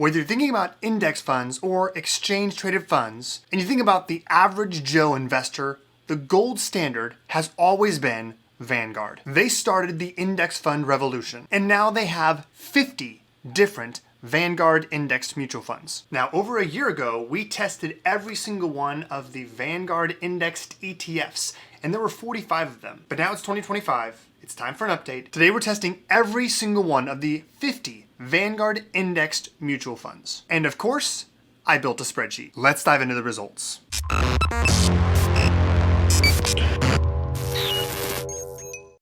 Whether you're thinking about index funds or exchange traded funds, and you think about the average Joe investor, the gold standard has always been Vanguard. They started the index fund revolution, and now they have 50 different Vanguard Index Mutual Funds. Now, over a year ago, we tested every single one of the Vanguard Indexed ETFs, and there were 45 of them. But now it's 2025, it's time for an update. Today we're testing every single one of the 50 Vanguard Indexed Mutual Funds. And of course, I built a spreadsheet. Let's dive into the results.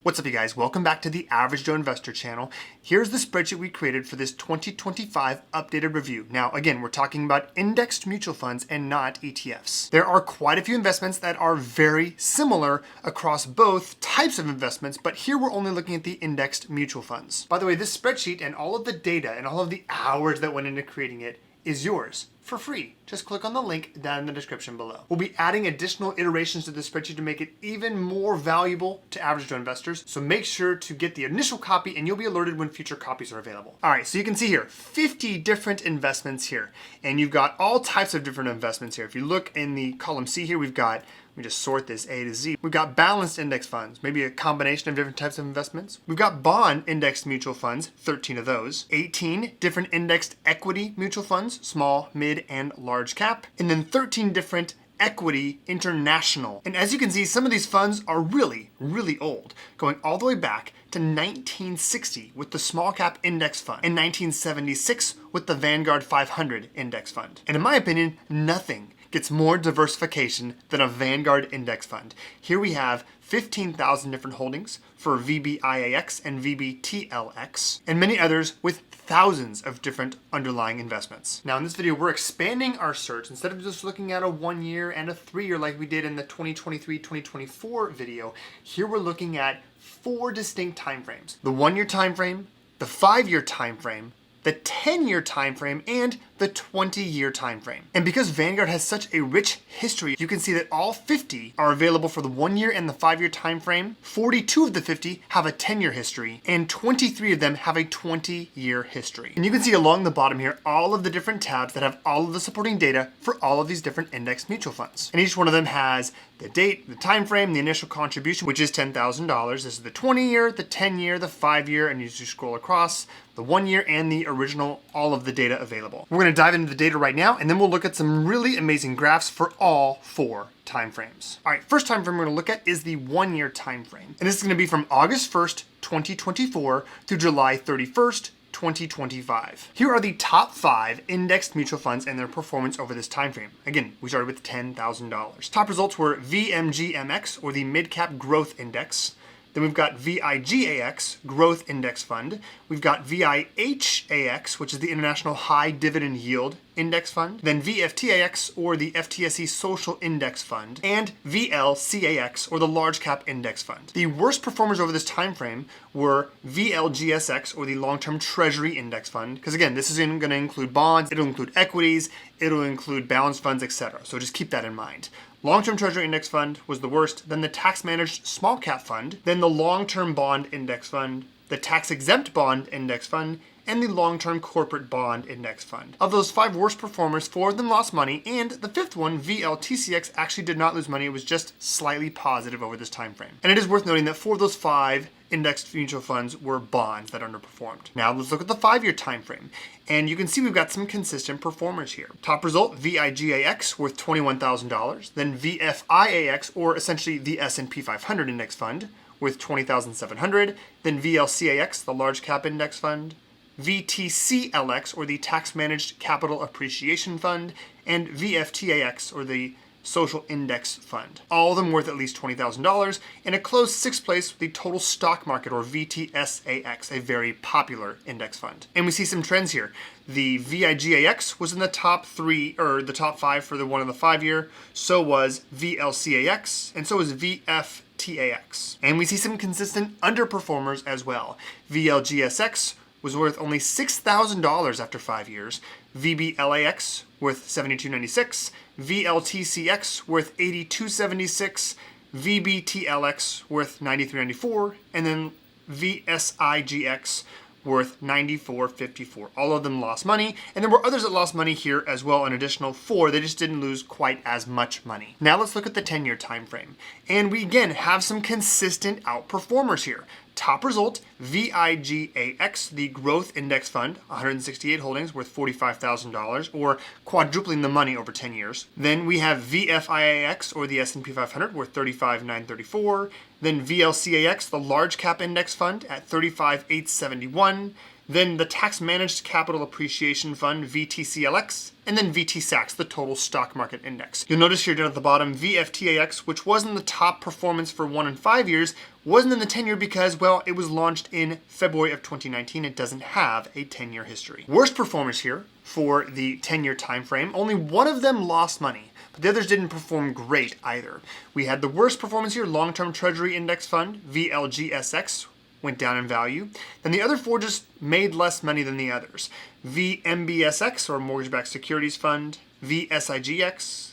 What's up, you guys? Welcome back to the Average Joe Investor channel. Here's the spreadsheet we created for this 2025 updated review. Now, again, we're talking about indexed mutual funds and not ETFs. There are quite a few investments that are very similar across both types of investments, but here we're only looking at the indexed mutual funds. By the way, this spreadsheet and all of the data and all of the hours that went into creating it is yours for free. Just click on the link down in the description below. We'll be adding additional iterations to this spreadsheet to make it even more valuable to average Joe investors. So make sure to get the initial copy and you'll be alerted when future copies are available. All right, so you can see here, 50 different investments here. And you've got all types of different investments here. If you look in the column C here, we've got, let me just sort this A to Z. We've got balanced index funds, maybe a combination of different types of investments. We've got bond indexed mutual funds, 13 of those. 18 different indexed equity mutual funds, small, mid, and large cap. And then 13 different equity international. And as you can see, some of these funds are really, really old, going all the way back to 1960 with the small cap index fund and 1976 with the Vanguard 500 index fund. And in my opinion, nothing gets more diversification than a Vanguard index fund. Here we have 15,000 different holdings for VBIAX and VBTLX, and many others with thousands of different underlying investments. Now in this video, we're expanding our search. Instead of just looking at a 1 year and a 3 year like we did in the 2023-2024 video, here we're looking at 4 distinct timeframes. The 1 year time frame, the 5 year time frame, the 10-year time frame, and the 20-year time frame. And because Vanguard has such a rich history, you can see that all 50 are available for the 1 year and the 5 year time frame. 42 of the 50 have a 10-year history, and 23 of them have a 20-year history. And you can see along the bottom here all of the different tabs that have all of the supporting data for all of these different indexed mutual funds. And each one of them has the date, the time frame, the initial contribution, which is $10,000. This is the 20-year, the 10-year, the 5-year, and you just scroll across the 1 year and the original, all of the data available. We're going to dive into the data right now, and then we'll look at some really amazing graphs for all 4 time frames. All right, first time frame we're going to look at is the 1 year time frame. And this is going to be from August 1st, 2024 through July 31st, 2025. Here are the top 5 indexed mutual funds and their performance over this time frame. Again, we started with $10,000. Top results were VMGMX, or the Mid Cap Growth Index. Then we've got VIGAX, Growth Index Fund. We've got VIHAX, which is the International High Dividend Yield Index Fund. Then VFTAX, or the FTSE Social Index Fund. And VLCAX, or the Large Cap Index Fund. The worst performers over this time frame were VLGSX, or the Long-Term Treasury Index Fund. Because again, this is going to include bonds, it'll include equities, it'll include balanced funds, etc. So just keep that in mind. Long-Term Treasury Index Fund was the worst, then the Tax-Managed Small Cap Fund, then the Long-Term Bond Index Fund, the Tax-Exempt Bond Index Fund, and the Long-Term Corporate Bond Index Fund. Of those 5 worst performers, 4 of them lost money, and the 5th one, VLTCX, actually did not lose money. It was just slightly positive over this time frame. And it is worth noting that 4 of those 5 indexed mutual funds were bonds that underperformed. Now let's look at the 5 year time frame. And you can see we've got some consistent performers here. Top result, VIGAX, worth $21,000. Then VFIAX, or essentially the S&P 500 Index Fund, worth $20,700. Then VLCAX, the Large Cap Index Fund. VTCLX, or the Tax Managed Capital Appreciation Fund. And VFTAX, or the Social Index Fund. All of them worth at least $20,000, and it closed 6th place with the Total Stock Market, or VTSAX, a very popular index fund. And we see some trends here. The VIGAX was in the top 3, or the top 5 for the 1 and the 5 year. So was VLCAX, and so was VFTAX. And we see some consistent underperformers as well. VLGSX was worth only $6,000 after 5 years. VBLAX worth $72.96, VLTCX worth $82.76, VBTLX worth $93.94, and then VSIGX worth $94.54. All of them lost money, and there were others that lost money here as well, an additional 4. They just didn't lose quite as much money. Now let's look at the 10-year time frame. And we again have some consistent outperformers here. Top result, VIGAX, the Growth Index Fund, 168 holdings worth $45,000, or quadrupling the money over 10 years. Then we have VFIAX, or the S&P 500, worth $35,934. Then VLCAX, the Large Cap Index Fund, at $35,871. Then the Tax Managed Capital Appreciation Fund, VTCLX, and then VTSAX, the Total Stock Market Index. You'll notice here down at the bottom, VFTAX, which wasn't the top performance for 1 and 5 years, wasn't in the 10-year because, well, it was launched in February of 2019. It doesn't have a 10-year history. Worst performers here for the 10-year time frame, only one of them lost money. But the others didn't perform great either. We had the worst performance here, Long-Term Treasury Index Fund, VLGSX, went down in value. Then the other 4 just made less money than the others. VMBSX, or Mortgage-Backed Securities Fund, VSIGX,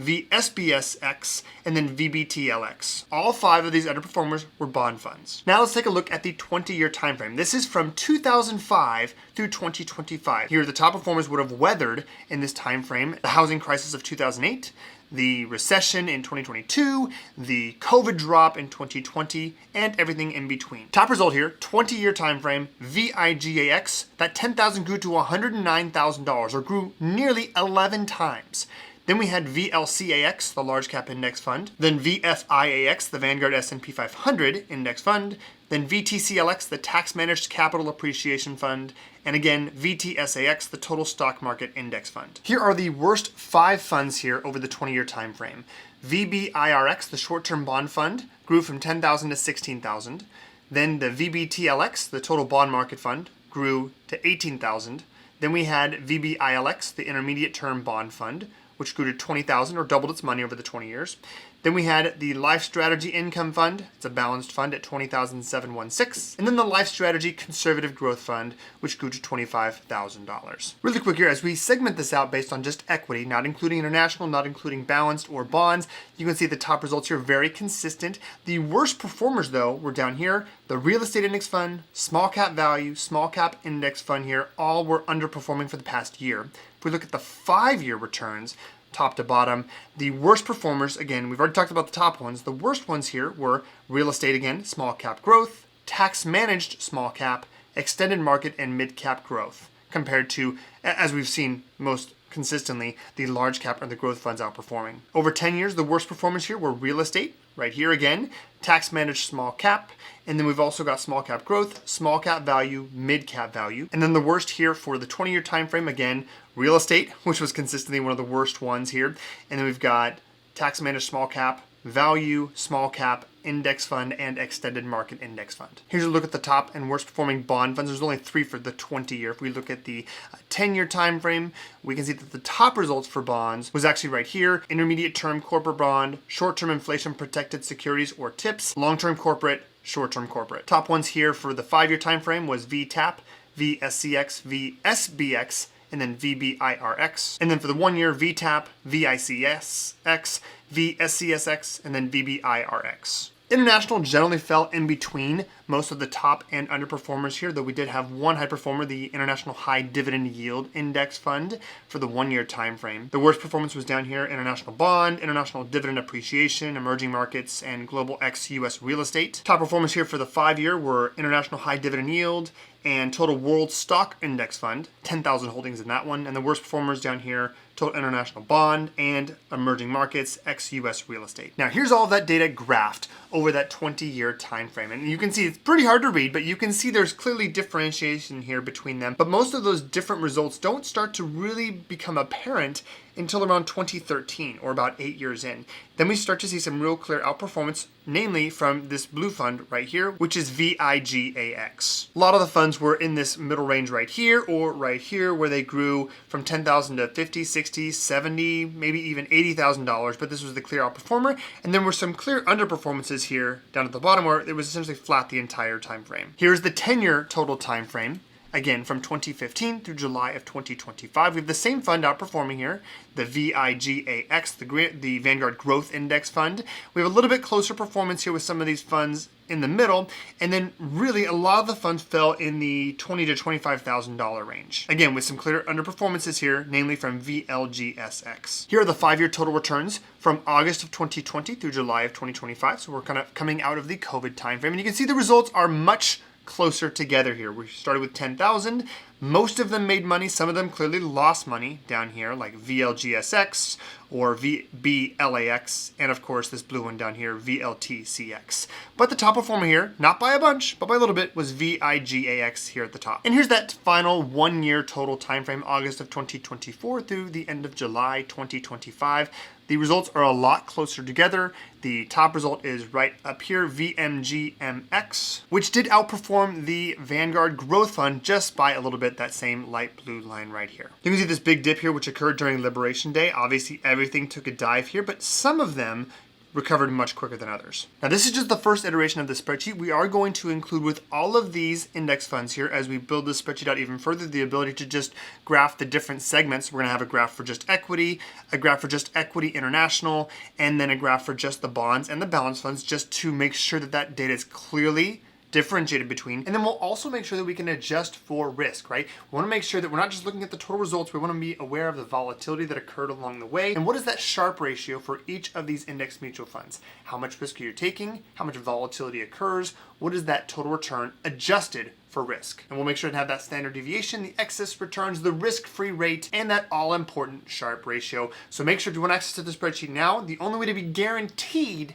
VSBSX, and then VBTLX. All 5 of these underperformers were bond funds. Now let's take a look at the 20-year time frame. This is from 2005 through 2025. Here, the top performers would have weathered in this time frame the housing crisis of 2008, the recession in 2022, the COVID drop in 2020, and everything in between. Top result here, 20-year time frame, VIGAX, that $10,000 grew to $109,000, or grew nearly 11 times. Then we had VLCAX, the Large Cap Index Fund. Then VFIAX, the Vanguard S&P 500 Index Fund. Then VTCLX, the Tax Managed Capital Appreciation Fund. And again, VTSAX, the Total Stock Market Index Fund. Here are the worst 5 funds here over the 20-year time frame. VBIRX, the Short-Term Bond Fund, grew from $10,000 to $16,000. Then the VBTLX, the Total Bond Market Fund, grew to $18,000. Then we had VBILX, the Intermediate Term Bond Fund, which grew to $20,000 or doubled its money over the 20 years. Then we had the Life Strategy Income Fund. It's a balanced fund at $20,716. And then the Life Strategy Conservative Growth Fund, which grew to $25,000. Really quick here, as we segment this out based on just equity, not including international, not including balanced or bonds, you can see the top results here very consistent. The worst performers, though, were down here. The Real Estate Index Fund, Small Cap Value, Small Cap Index Fund here, all were underperforming for the past year. If we look at the 5-year returns, top to bottom, the worst performers, again, we've already talked about the top ones. The worst ones here were real estate again, small cap growth, tax managed small cap, extended market, and mid cap growth, compared to, as we've seen most consistently, the large cap and the growth funds outperforming. Over 10 years, the worst performers here were real estate, right here again, tax managed small cap, and then we've also got small cap growth, small cap value, mid cap value. And then the worst here for the 20-year time frame, again, real estate, which was consistently one of the worst ones here. And then we've got tax managed small cap, value, small cap, index fund, and extended market index fund. Here's a look at the top and worst performing bond funds. There's only 3 for the 20-year. If we look at the 10-year time frame, we can see that the top results for bonds was actually right here: intermediate term corporate bond, short-term inflation protected securities or TIPS, long-term corporate, short-term corporate. Top ones here for the 5-year time frame was VTAP, VSCX, VSBX, and then VBIRX. And then for the 1-year, VTAP, VICSX, VSCSX, and then VBIRX. International generally fell in between most of the top and underperformers here, though we did have one high performer, the International High Dividend Yield Index Fund, for the 1-year time frame. The worst performance was down here: International Bond, International Dividend Appreciation, Emerging Markets, and Global ex-US Real Estate. Top performers here for the 5-year were International High Dividend Yield and Total World Stock Index Fund, 10,000 holdings in that one. And the worst performers down here, Total International Bond and Emerging Markets, ex-US Real Estate. Now here's all of that data graphed over that 20-year time frame. And you can see it's pretty hard to read, but you can see there's clearly differentiation here between them. But most of those different results don't start to really become apparent until around 2013, or about 8 years in. Then we start to see some real clear outperformance, namely from this blue fund right here, which is VIGAX. A lot of the funds were in this middle range right here, or right here, where they grew from $10,000 to $50, $60, $70, maybe even $80,000, but this was the clear outperformer. And then were some clear underperformances here down at the bottom, where it was essentially flat the entire time frame. Here's the 10-year total time frame. Again, from 2015 through July of 2025, we have the same fund outperforming here, the VIGAX, the Vanguard Growth Index Fund. We have a little bit closer performance here with some of these funds in the middle, and then really a lot of the funds fell in the $20,000 to $25,000 range. Again, with some clear underperformances here, namely from VLGSX. Here are the 5-year total returns from August of 2020 through July of 2025. So we're kind of coming out of the COVID timeframe, and you can see the results are much closer together here. We started with 10,000. Most of them made money. Some of them clearly lost money down here, like VLGSX or VBLAX, and of course this blue one down here, VLTCX. But the top performer here, not by a bunch, but by a little bit, was VIGAX here at the top. And here's that final 1-year total time frame, August of 2024 through the end of July 2025. The results are a lot closer together. The top result is right up here, VMGMX, which did outperform the Vanguard Growth Fund just by a little bit, that same light blue line right here. You can see this big dip here, which occurred during Liberation Day. Obviously, everything took a dive here, but some of them recovered much quicker than others. Now, this is just the first iteration of the spreadsheet. We are going to include with all of these index funds here, as we build this spreadsheet out even further, the ability to just graph the different segments. We're gonna have a graph for just equity, a graph for just equity international, and then a graph for just the bonds and the balance funds, just to make sure that that data is clearly differentiated between. And then we'll also make sure that we can adjust for risk, right? We want to make sure that we're not just looking at the total results. We want to be aware of the volatility that occurred along the way. And what is that Sharpe ratio for each of these index mutual funds? How much risk are you taking? How much volatility occurs? What is that total return adjusted for risk? And we'll make sure to have that standard deviation, the excess returns, the risk-free rate, and that all-important Sharpe ratio. So make sure if you want access to the spreadsheet now, the only way to be guaranteed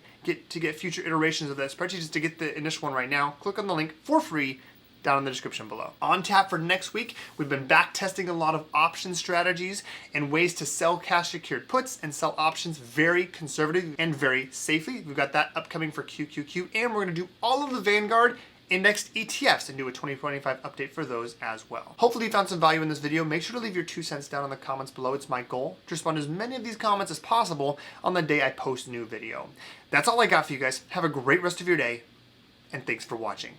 to get future iterations of that spreadsheet is to get the initial one right now. Click on the link for free down in the description below. On tap for next week, we've been back testing a lot of option strategies and ways to sell cash secured puts and sell options very conservatively and very safely. We've got that upcoming for QQQ, and we're gonna do all of the Vanguard indexed ETFs and do a 2025 update for those as well. Hopefully you found some value in this video. Make sure to leave your 2 cents down in the comments below. It's my goal to respond to as many of these comments as possible on the day I post a new video. That's all I got for you guys. Have a great rest of your day, and thanks for watching.